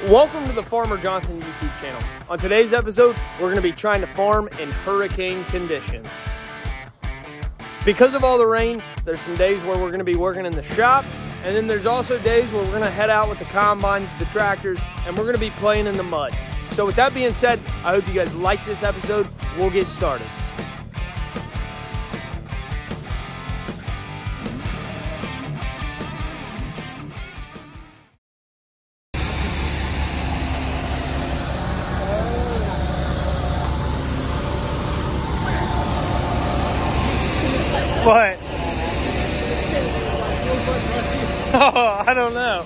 Welcome to the Farmer Johnson YouTube channel. On today's episode, we're going to be trying to farm in hurricane conditions. Because of all the rain, there's some days where we're going to be working in the shop, and then there's also days where we're going to head out with the combines, the tractors, and we're going to be playing in the mud. So with that being said, I hope you guys like this episode. We'll get started. What? Oh, I don't know.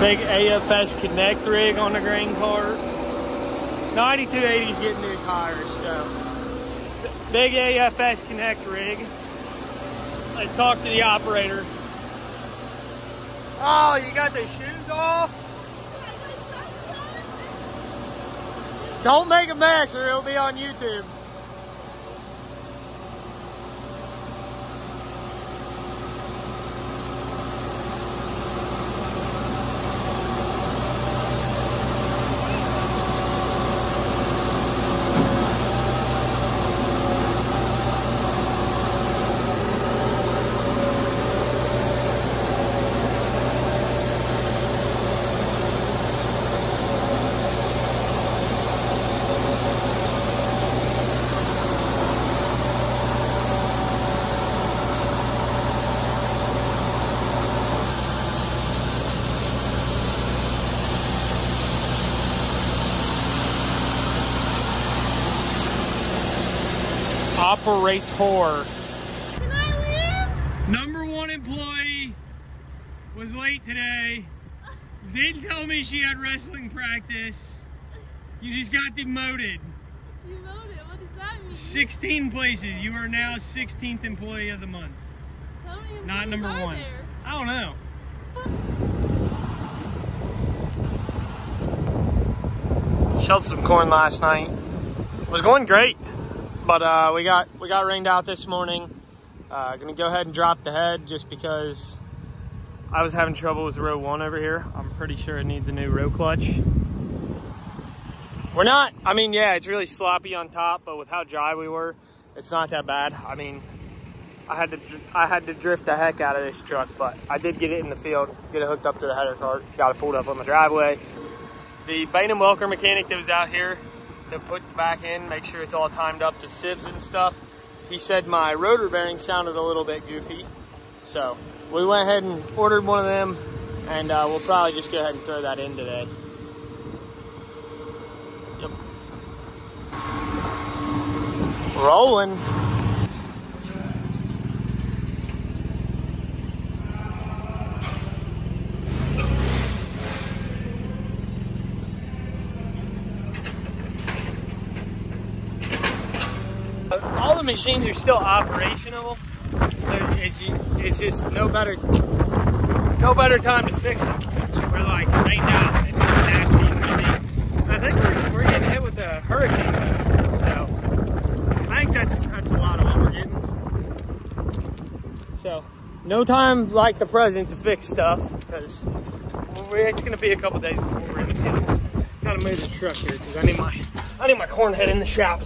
Big AFS Connect rig on the grain cart. 9280's getting new tires, so. Big AFS Connect rig. Let's talk to the operator. Oh, you got the shoes off? Don't make a mess or it'll be on YouTube. Operator. Can I leave? Number one employee was late today. Didn't tell me she had wrestling practice. You just got demoted. Demoted? What does that mean? 16 places. You are now 16th employee of the month. How many employees Not number are one. there? I don't know. Shelled some corn last night. It was going great. But we got rained out this morning. Gonna go ahead and drop the head just because I was having trouble with row 1 over here. I'm pretty sure it needs a new row clutch. We're not, I mean, yeah, it's really sloppy on top, but with how dry we were, it's not that bad. I mean, I had to drift the heck out of this truck, but I did get it in the field, get it hooked up to the header cart, got it pulled up on the driveway. The Bain & Welker mechanic that was out here to put back in, make sure it's all timed up to sieves and stuff. He said my rotor bearing sounded a little bit goofy. So we went ahead and ordered one of them, and we'll probably just go ahead and throw that in today. Yep. Rolling. All the machines are still operational. It's just no better time to fix them. We're like rained out. It's nasty and windy. I think we're getting hit with a hurricane, so I think that's a lot of what we're getting. So no time like the present to fix stuff because it's going to be a couple days before we're in the field. Got to move the truck here because I need my corn head in the shop.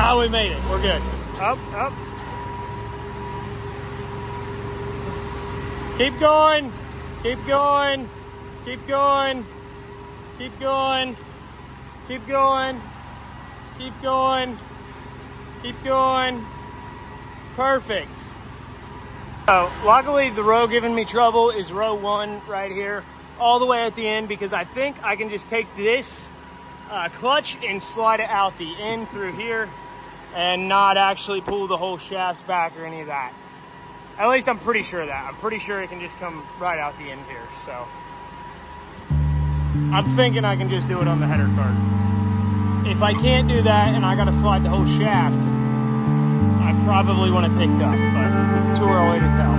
Oh, we made it. We're good. Up, up. Keep going. Keep going. Keep going. Keep going. Keep going. Keep going. Keep going. Perfect. So, luckily, the row giving me trouble is row 1 right here, all the way at the end, because I think I can just take this clutch and slide it out the end through here and not actually pull the whole shaft back or any of that. At least I'm pretty sure of that. I'm pretty sure it can just come right out the end here, so. I'm thinking I can just do it on the header cart. If I can't do that and I gotta slide the whole shaft, I probably want it picked up, but too early to tell.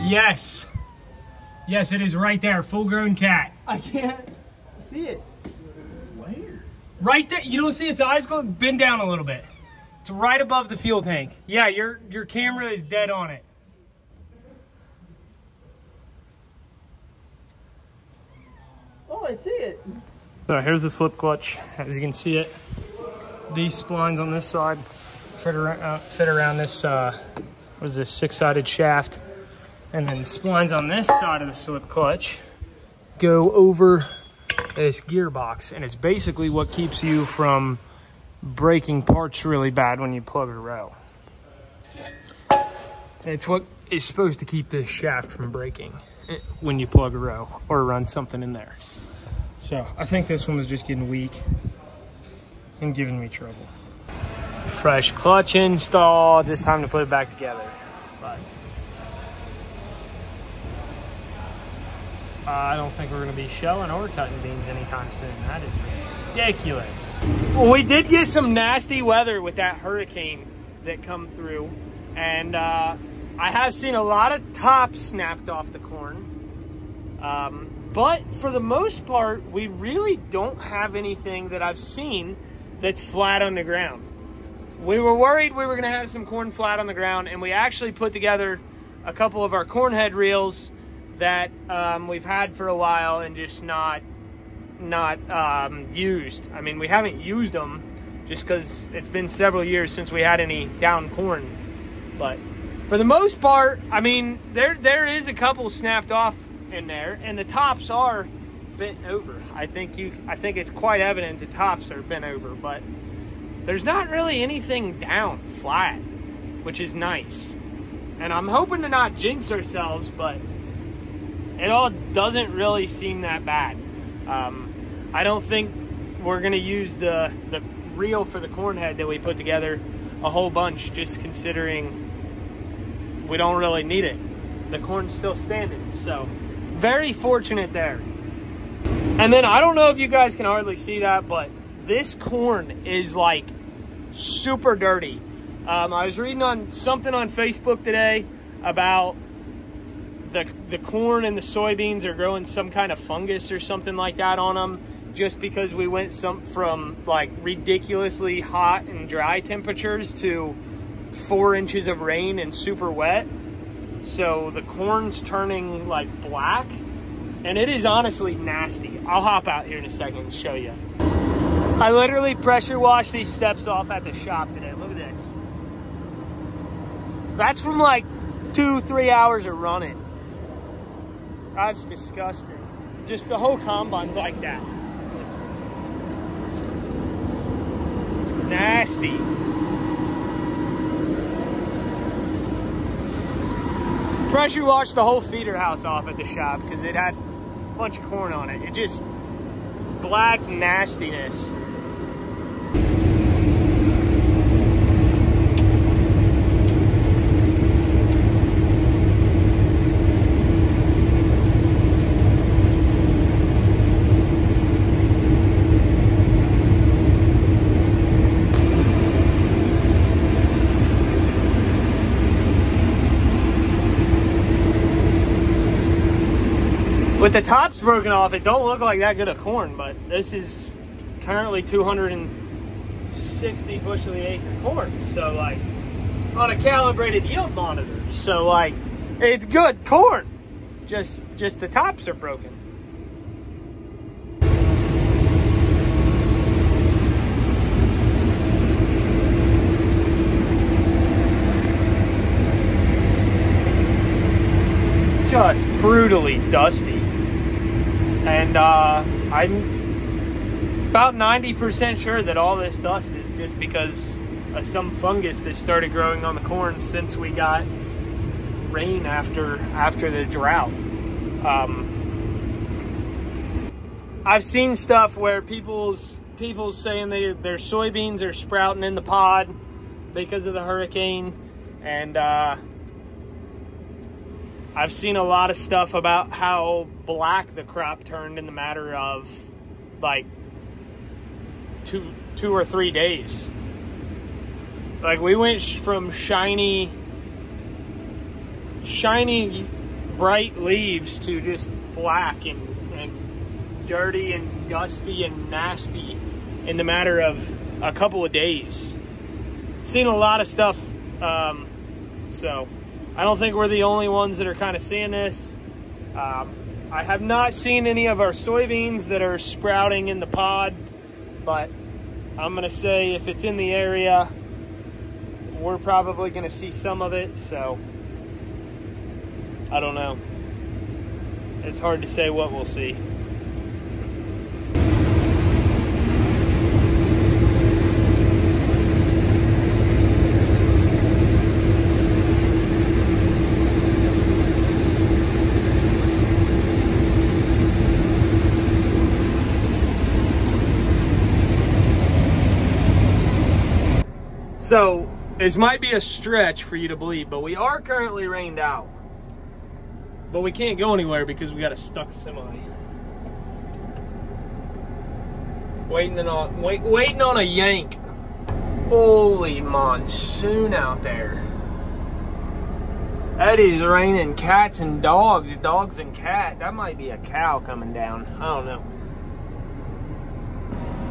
Yes. Yes, it is right there. Full-grown cat. I can't see it. Where? Right there. You don't see its eyes? Go bend down a little bit. It's right above the fuel tank. Yeah, your camera is dead on it. Oh, I see it. So here's the slip clutch. As you can see it, these splines on this side fit around this, what is this, 6-sided shaft. And then the splines on this side of the slip clutch go over this gearbox. And it's basically what keeps you from breaking parts really bad when you plug a row. And it's what is supposed to keep this shaft from breaking when you plug a row or run something in there. So I think this one was just getting weak and giving me trouble. Fresh clutch install, just time to put it back together. But I don't think we're gonna be shelling or cutting beans anytime soon. That is ridiculous. Well, we did get some nasty weather with that hurricane that come through. And I have seen a lot of tops snapped off the corn. But for the most part, we really don't have anything that I've seen that's flat on the ground. We were worried we were gonna have some corn flat on the ground, and we actually put together a couple of our corn head reels that we've had for a while and just not used. I mean, we haven't used them just because it's been several years since we had any down corn. But for the most part, I mean, there is a couple snapped off in there, and the tops are bent over. I think it's quite evident the tops are bent over, but there's not really anything down flat, which is nice. And I'm hoping to not jinx ourselves, but it all doesn't really seem that bad. I don't think we're gonna use the reel for the corn head that we put together a whole bunch, just considering we don't really need it. The corn's still standing, so very fortunate there. And then I don't know if you guys can hardly see that, but this corn is like super dirty. I was reading on something on Facebook today about the corn and the soybeans are growing some kind of fungus or something like that on them, just because we went from like ridiculously hot and dry temperatures to 4 inches of rain and super wet. So the corn's turning like black, and it is honestly nasty. I'll hop out here in a second and show you. I literally pressure washed these steps off at the shop today. Look at this. That's from like 2-3 hours of running. That's disgusting. Just the whole combine's like that. Nasty. Pressure washed the whole feeder house off at the shop because it had a bunch of corn on it. It just black nastiness. With the tops broken off, it don't look like that good of corn, but this is currently 260 bushel the acre corn. So like on a calibrated yield monitor. So like it's good corn. Just the tops are broken. Just brutally dusty. And I'm about 90% sure that all this dust is just because of some fungus that started growing on the corn since we got rain after the drought. I've seen stuff where people's saying their soybeans are sprouting in the pod because of the hurricane, and I've seen a lot of stuff about how black the crop turned in the matter of like two or 3 days. Like we went from shiny bright leaves to just black and dirty and dusty and nasty in the matter of a couple of days. Seen a lot of stuff, so I don't think we're the only ones that are kind of seeing this. I have not seen any of our soybeans that are sprouting in the pod, but I'm gonna say if it's in the area, we're probably gonna see some of it, so I don't know. It's hard to say what we'll see. So, this might be a stretch for you to believe, but we are currently rained out. But we can't go anywhere because we got a stuck semi. Waiting on a yank. Holy monsoon out there. That is raining cats and dogs. Dogs and cat. That might be a cow coming down. I don't know.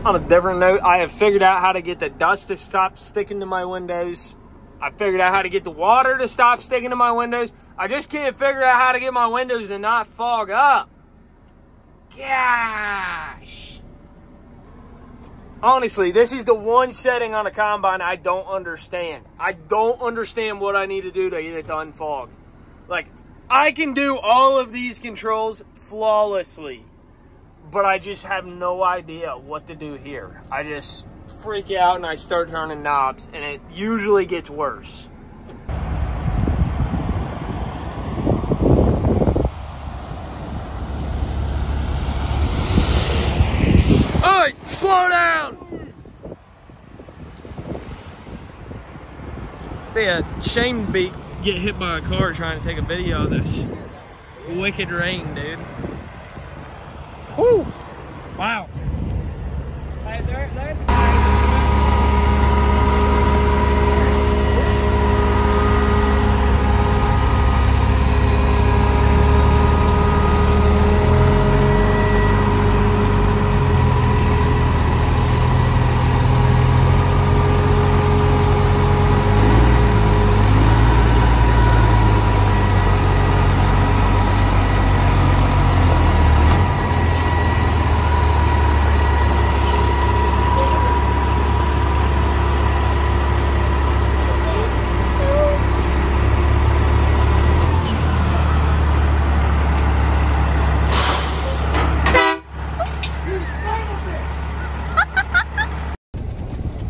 On a different note, I have figured out how to get the dust to stop sticking to my windows. I figured out how to get the water to stop sticking to my windows. I just can't figure out how to get my windows to not fog up. Gosh. Honestly, this is the one setting on a combine I don't understand. I don't understand what I need to do to get it to unfog. Like, I can do all of these controls flawlessly, but I just have no idea what to do here. I just freak out and I start turning knobs, and it usually gets worse. Hey, slow down! Be a shame to get hit by a car trying to take a video of this wicked rain, dude. Whew! Wow. Hey, they're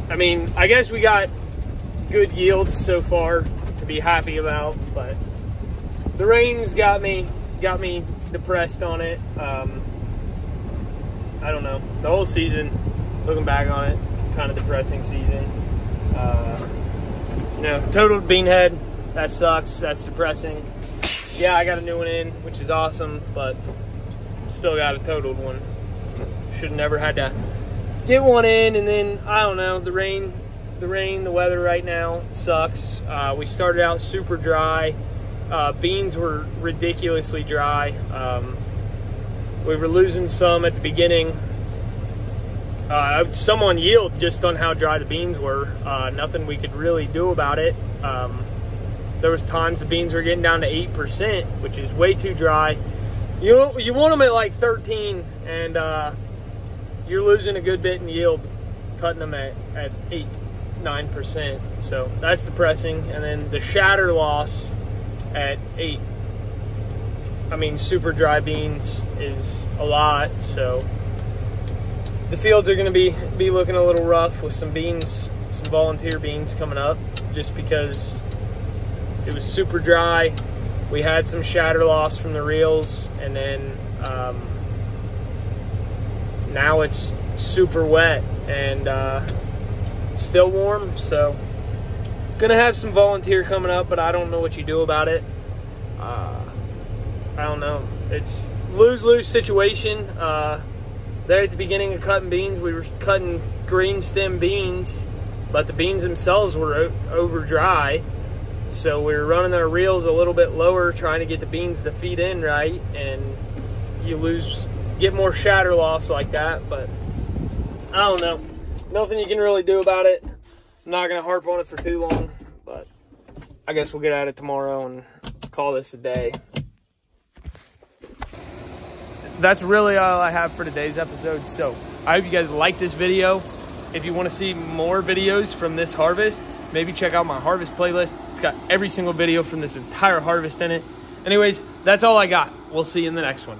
I mean, I guess we got good yields so far to be happy about, but the rain's got me depressed on it. I don't know. The whole season, looking back on it, kind of depressing season. You know, totaled bean head. That sucks. That's depressing. Yeah, I got a new one in, which is awesome, but still got a totaled one. Should have never had to get one in, and then I don't know, the weather right now sucks. We started out super dry. Beans were ridiculously dry. We were losing some at the beginning. Some on yield just on how dry the beans were. Nothing we could really do about it. There was times the beans were getting down to 8%, which is way too dry. You want them at like 13, and you're losing a good bit in yield cutting them at 8-9%. So that's depressing. And then the shatter loss at 8. I mean, super dry beans is a lot. So the fields are going to be looking a little rough with some beans, some volunteer beans coming up, just because it was super dry. We had some shatter loss from the reels, and then now it's super wet and still warm, so gonna have some volunteer coming up, but I don't know what you do about it. I don't know. It's lose-lose situation. There at the beginning of cutting beans, we were cutting green stem beans, but the beans themselves were over dry. So we're running our reels a little bit lower, trying to get the beans to feed in right, and you get more shatter loss like that. But I don't know, nothing you can really do about it. I'm not gonna harp on it for too long, but I guess we'll get at it tomorrow and call this a day. That's really all I have for today's episode. So I hope you guys like this video. If you want to see more videos from this harvest, maybe check out my harvest playlist. It's got every single video from this entire harvest in it. Anyways, that's all I got. We'll see you in the next one.